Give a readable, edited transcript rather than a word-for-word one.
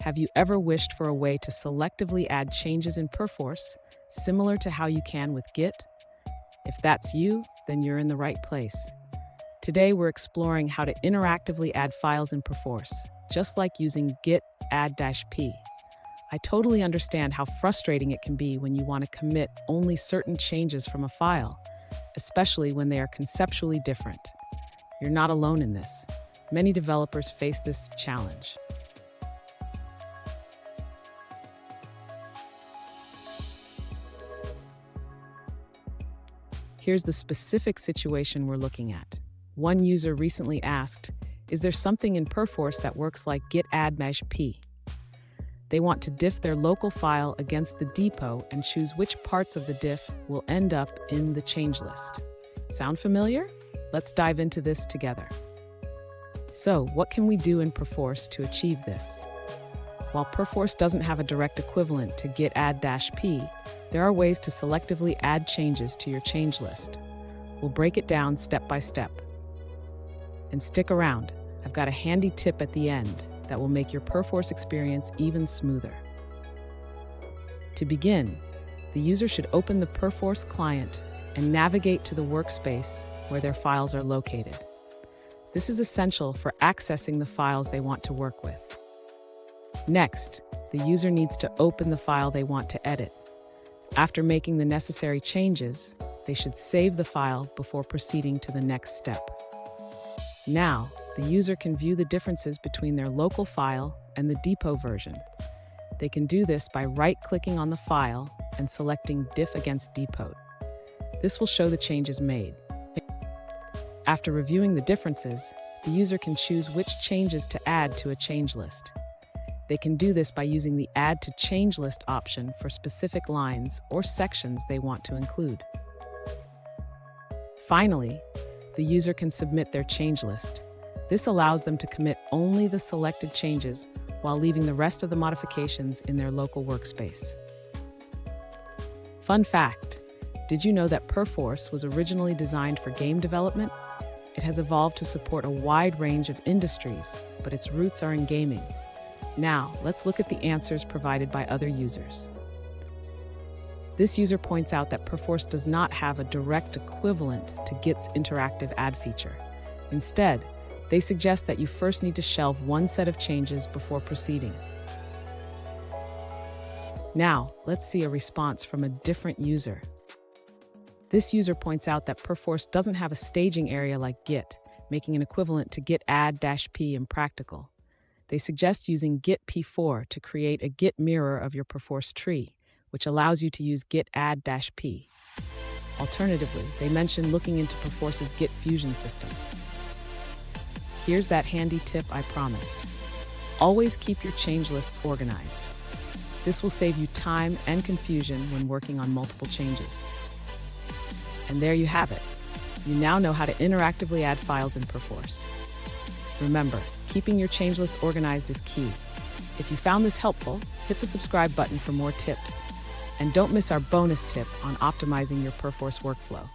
Have you ever wished for a way to selectively add changes in Perforce, similar to how you can with Git? If that's you, then you're in the right place. Today we're exploring how to interactively add files in Perforce, just like using git add-p. I totally understand how frustrating it can be when you want to commit only certain changes from a file, especially when they are conceptually different. You're not alone in this. Many developers face this challenge. Here's the specific situation we're looking at. One user recently asked, is there something in Perforce that works like git add-p? They want to diff their local file against the depot and choose which parts of the diff will end up in the change list. Sound familiar? Let's dive into this together. So, what can we do in Perforce to achieve this? While Perforce doesn't have a direct equivalent to git add-p, there are ways to selectively add changes to your change list. We'll break it down step by step. And stick around, I've got a handy tip at the end that will make your Perforce experience even smoother. To begin, the user should open the Perforce client and navigate to the workspace where their files are located. This is essential for accessing the files they want to work with. Next, the user needs to open the file they want to edit. After making the necessary changes, they should save the file before proceeding to the next step. Now, the user can view the differences between their local file and the depot version. They can do this by right-clicking on the file and selecting Diff against Depot. This will show the changes made. After reviewing the differences, the user can choose which changes to add to a change list. They can do this by using the Add to Change List option for specific lines or sections they want to include. Finally, the user can submit their change list. This allows them to commit only the selected changes while leaving the rest of the modifications in their local workspace. Fun fact, did you know that Perforce was originally designed for game development? It has evolved to support a wide range of industries, but its roots are in gaming. Now, let's look at the answers provided by other users. This user points out that Perforce does not have a direct equivalent to Git's interactive add feature. Instead, they suggest that you first need to shelve one set of changes before proceeding. Now, let's see a response from a different user. This user points out that Perforce doesn't have a staging area like Git, making an equivalent to git add-p impractical. They suggest using git p4 to create a Git mirror of your Perforce tree, which allows you to use git add-p. Alternatively, they mention looking into Perforce's Git fusion system. Here's that handy tip I promised. Always keep your change lists organized. This will save you time and confusion when working on multiple changes. And there you have it. You now know how to interactively add files in Perforce. Remember, keeping your change list organized is key. If you found this helpful, hit the subscribe button for more tips. And don't miss our bonus tip on optimizing your Perforce workflow.